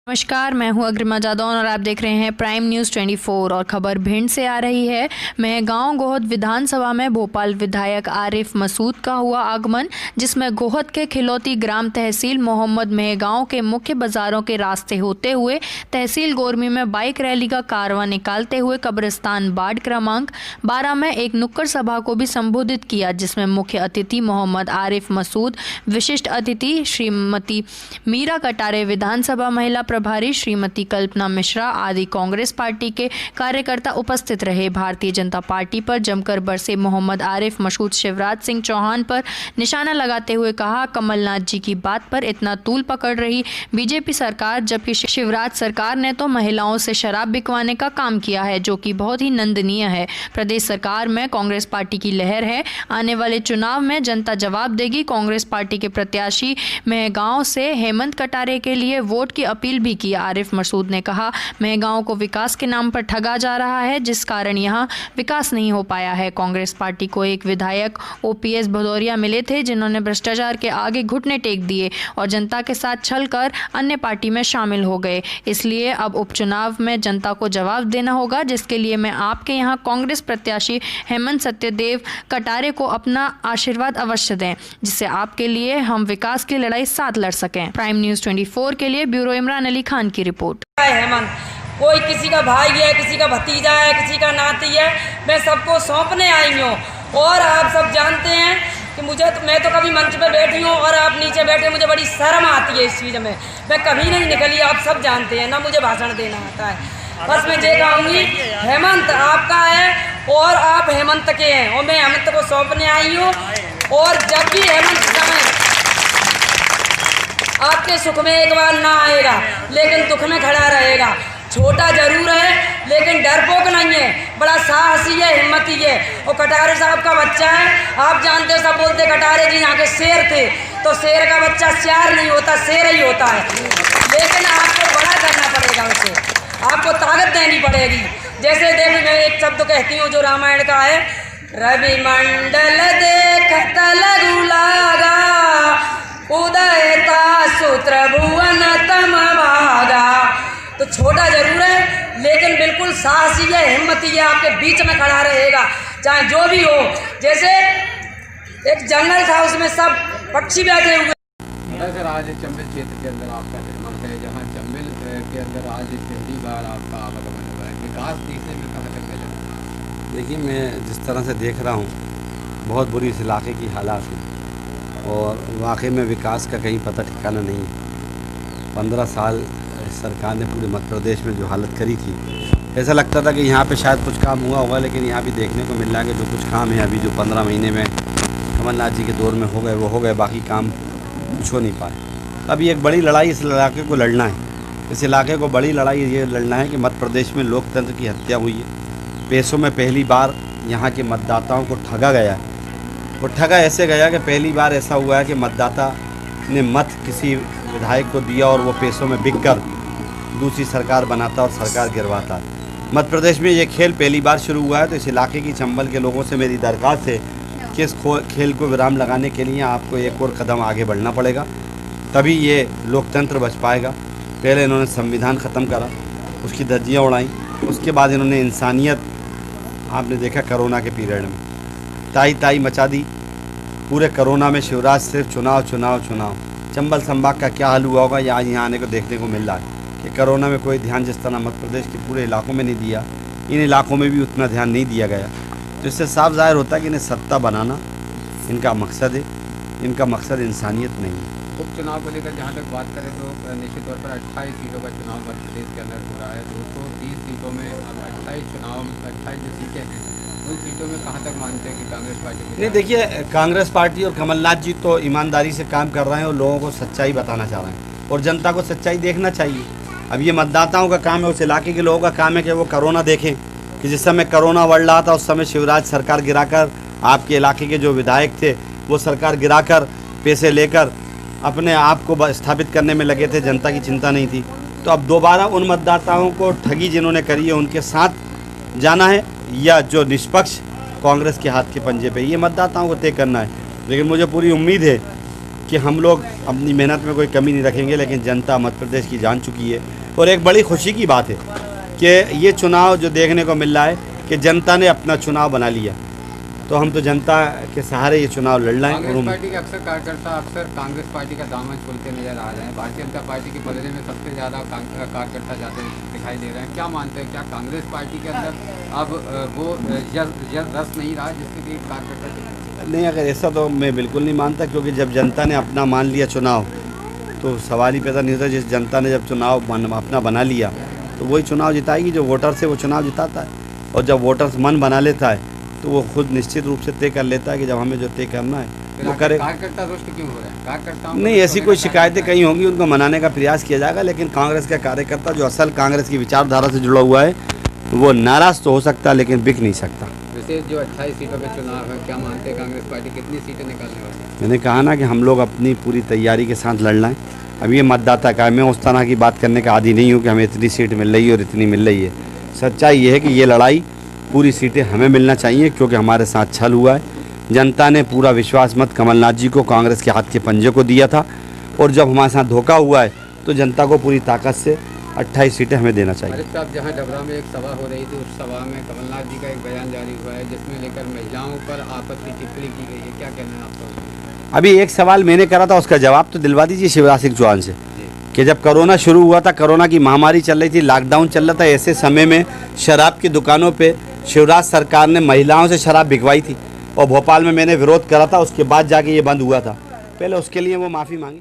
नमस्कार, मैं हूं अग्रिमा जादौन और आप देख रहे हैं प्राइम न्यूज़ 24। और खबर भिंड से आ रही है। मेहगांव गोहद विधानसभा में भोपाल विधायक आरिफ मसूद का हुआ आगमन, जिसमें गोहद के खिलौती ग्राम तहसील मोहम्मद मेहगांव के मुख्य बाजारों के रास्ते होते हुए तहसील गोरमी में बाइक रैली का कारवां निकालते हुए कब्रिस्तान वार्ड क्रमांक 12 में एक नुक्कड़ सभा को भी संबोधित किया, जिसमें मुख्य अतिथि मोहम्मद आरिफ मसूद, विशिष्ट अतिथि श्रीमती मीरा कटारे, विधानसभा महिला प्रभारी श्रीमती कल्पना मिश्रा आदि कांग्रेस पार्टी के कार्यकर्ता उपस्थित रहे। भारतीय जनता पार्टी पर जमकर बरसे मोहम्मद आरिफ मसूद शिवराज सिंह चौहान पर निशाना लगाते हुए कहा, कमलनाथ जी की बात पर इतना तूल पकड़ रही बीजेपी सरकार, जबकि शिवराज सरकार ने तो महिलाओं से शराब बिकवाने का काम किया है, जो कि बहुत ही निंदनीय है। प्रदेश सरकार में कांग्रेस पार्टी की लहर है। आने वाले चुनाव में जनता जवाब देगी। कांग्रेस पार्टी के प्रत्याशी मेहगांव से हेमंत कटारे के लिए वोट की अपील भी की। आरिफ मसूद ने कहा, मेहगांव को विकास के नाम पर ठगा जा रहा है, जिस कारण यहां विकास नहीं हो पाया है। कांग्रेस पार्टी को एक विधायक ओपीएस भदौरिया मिले थे, जिन्होंने भ्रष्टाचार के आगे घुटने टेक दिए और जनता के साथ छलकर अन्य पार्टी में शामिल हो गए। इसलिए अब उपचुनाव में जनता को जवाब देना होगा, जिसके लिए मैं आपके यहां कांग्रेस प्रत्याशी हेमंत सत्यदेव कटारे को अपना आशीर्वाद अवश्य दें, जिससे आपके लिए हम विकास की लड़ाई साथ लड़ सकें। प्राइम न्यूज़ 24 के लिए ब्यूरो इमरान अली खान की रिपोर्ट। हेमंत कोई किसी का भाई है, किसी का भतीजा है, किसी का नाती है, मैं सबको सौंपने आई हूँ। और आप सब जानते हैं कि मैं तो कभी मंच पे बैठी हूँ और आप नीचे बैठे, मुझे बड़ी शर्म आती है इस चीज़ में। मैं कभी नहीं निकली, आप सब जानते हैं ना, मुझे भाषण देना आता है। बस मैं ये कहूँगी, हेमंत आपका है और आप हेमंत के हैं, और मैं हेमंत को सौंपने आई हूँ। और जब भी हेमंत समय आपके सुख में एक बार ना आएगा, लेकिन दुख में खड़ा रहेगा। छोटा जरूर है, लेकिन डरपोक नहीं है, बड़ा साहसी है, हिम्मती है। और कटारे साहब का बच्चा है, आप जानते, सब बोलते कटारे जी यहाँ के शेर थे, तो शेर का बच्चा सियार नहीं होता, शेर ही होता है। लेकिन आपको बड़ा करना पड़ेगा, उसे आपको ताकत देनी पड़ेगी। जैसे देखिए, मैं एक शब्द कहती हूँ जो रामायण का है, रवि मंडल देखत लगु लागा, उदयता सूत्र भुवन तम भागा। तो छोटा जरूर है, लेकिन बिल्कुल साहसी है, हिम्मती है, आपके बीच में खड़ा रहेगा चाहे जो भी हो। जैसे एक जंगल था, उसमें सब पक्षी बैठे हुए। सर, आज चंबल क्षेत्र के अंदर आपका निर्माण है, जहाँ चंबल के अंदर आज पहली बार आपका आवागमन हुआ है, विकास देखने में कहाँ तक मिला? देखिए, मैं जिस तरह से देख रहा हूँ, बहुत बुरी इस इलाके की हालात है और वाकई में विकास का कहीं पता ठिकाना नहीं है। 15 साल सरकार ने पूरे मध्य प्रदेश में जो हालत करी थी, ऐसा लगता था कि यहाँ पे शायद कुछ काम हुआ होगा, लेकिन यहाँ भी देखने को मिल रहा है कि जो कुछ काम है अभी, जो 15 महीने में कमलनाथ जी के दौर में हो गए वो हो गए, बाकी काम कुछ हो नहीं पाए। अभी एक बड़ी लड़ाई इस इलाके को लड़ना है। इस इलाके को बड़ी लड़ाई ये लड़ना है कि मध्य प्रदेश में लोकतंत्र की हत्या हुई है। पैसों में पहली बार यहाँ के मतदाताओं को ठगा गया है। वो ठगा ऐसे गया कि पहली बार ऐसा हुआ है कि मतदाता ने मत किसी विधायक को दिया और वो पैसों में बिक कर दूसरी सरकार बनाता और सरकार गिरवाता। मध्य प्रदेश में ये खेल पहली बार शुरू हुआ है। तो इस इलाके की चंबल के लोगों से मेरी दरख्वास्त है कि इस खेल को विराम लगाने के लिए आपको एक और कदम आगे बढ़ना पड़ेगा, तभी ये लोकतंत्र बच पाएगा। पहले इन्होंने संविधान ख़त्म करा, उसकी धज्जियाँ उड़ाई, उसके बाद इन्होंने इंसानियत, आपने देखा कोरोना के पीरियड में ताई मचा दी। पूरे कोरोना में शिवराज सिर्फ चुनाव चुनाव चुनाव। चंबल संभाग का क्या हाल हुआ होगा, ये आज यहाँ आने को देखने को मिल रहा है कि कोरोना में कोई ध्यान जिस तरह मध्य प्रदेश के पूरे इलाकों में नहीं दिया, इन इलाकों में भी उतना ध्यान नहीं दिया गया। तो इससे साफ जाहिर होता है कि इन्हें सत्ता बनाना इनका मकसद है, इनका मकसद इंसानियत नहीं है। उपचुनाव को लेकर जहाँ तक बात करें तो निश्चित तौर पर 28 सीटों का चुनाव मध्य प्रदेश के अंदर हो रहा है। 230 सीटों में अब 28 जो सीटें हैं, उन सीटों में कहाँ तक मानते हैं कि कांग्रेस पार्टी? नहीं, देखिए, कांग्रेस पार्टी और कमलनाथ जी तो ईमानदारी से काम कर रहे हैं और लोगों को सच्चाई बताना चाह रहे हैं, और जनता को सच्चाई देखना चाहिए। अब ये मतदाताओं का काम है, उस इलाके के लोगों का काम है कि वो कोरोना देखें कि जिस समय कोरोना बढ़ रहा था उस समय शिवराज सरकार गिराकर, आपके इलाके के जो विधायक थे वो सरकार गिराकर पैसे लेकर अपने आप को स्थापित करने में लगे थे, जनता की चिंता नहीं थी। तो अब दोबारा उन मतदाताओं को ठगी जिन्होंने करी है उनके साथ जाना है, या जो निष्पक्ष कांग्रेस के हाथ के पंजे पे, ये मतदाताओं को तय करना है। लेकिन मुझे पूरी उम्मीद है कि हम लोग अपनी मेहनत में कोई कमी नहीं रखेंगे, लेकिन जनता मध्य प्रदेश की जान चुकी है और एक बड़ी खुशी की बात है कि ये चुनाव जो देखने को मिल रहा है कि जनता ने अपना चुनाव बना लिया, तो हम तो जनता के सहारे ये चुनाव लड़ रहे हैं। कांग्रेस पार्टी के अक्सर कार्यकर्ता अक्सर कांग्रेस पार्टी का दामन छोड़ते नजर आ रहे हैं। भारतीय जनता पार्टी के बदले में सबसे ज़्यादा कार्यकर्ता जाते दिखाई दे रहे हैं। क्या मानते हैं, क्या कांग्रेस पार्टी के अंदर अब वो रस नहीं रहा जिससे कि कार्यकर्ता नहीं, अगर ऐसा तो मैं बिल्कुल नहीं मानता, क्योंकि जब जनता ने अपना मान लिया चुनाव तो सवाल ही पैदा नहीं होता। जिस जनता ने जब चुनाव अपना बना लिया तो वही चुनाव जिताएगी, जो वोटर से वो चुनाव जिताता है। और जब वोटर्स मन बना लेता है तो वो खुद निश्चित रूप से तय कर लेता है कि जब हमें जो तय करना है वो करे। कार्यकर्ता रुष्ट क्यों हो रहे हैं? कार्यकर्ताओं नहीं, ऐसी कोई शिकायतें कहीं होंगी, उनको मनाने का प्रयास किया जाएगा, लेकिन कांग्रेस का कार्यकर्ता जो असल कांग्रेस की विचारधारा से जुड़ा हुआ है वो नाराज़ तो हो सकता है लेकिन बिक नहीं सकता। वैसे जो 28 सीटों पर चुनाव है, क्या मानते हैं कांग्रेस पार्टी कितनी सीटें निकालने वाली है? मैंने कहा ना कि हम लोग अपनी पूरी तैयारी के साथ लड़ना है। अब ये मतदाता का, मैं उस तरह की बात करने का आदी नहीं हूँ कि हमें इतनी सीट मिल रही है और इतनी मिल रही है। सच्चाई ये है कि ये लड़ाई पूरी सीटें हमें मिलना चाहिए, क्योंकि हमारे साथ छल हुआ है। जनता ने पूरा विश्वास मत कमलनाथ जी को, कांग्रेस के हाथ के पंजे को दिया था, और जब हमारे साथ धोखा हुआ है तो जनता को पूरी ताकत से 28 सीटें हमें देना चाहिए। अरे साहब, जहाँ डबरा में एक सभा हो रही थी, उस सभा में कमलनाथ जी का एक बयान जारी हुआ है जिसमें लेकर महिलाओं पर आपस की टिप्पणी की गई है। क्या कहना है आपका? अभी एक सवाल मैंने करा था, उसका जवाब तो दिलवा दीजिए शिवराज सिंह चौहान से, कि जब कोरोना शुरू हुआ था, कोरोना की महामारी चल रही थी, लॉकडाउन चल रहा था, ऐसे समय में शराब की दुकानों पे शिवराज सरकार ने महिलाओं से शराब बिकवाई थी और भोपाल में मैंने विरोध करा था। उसके बाद जाके ये बंद हुआ था। पहले उसके लिए वो माफ़ी मांगी।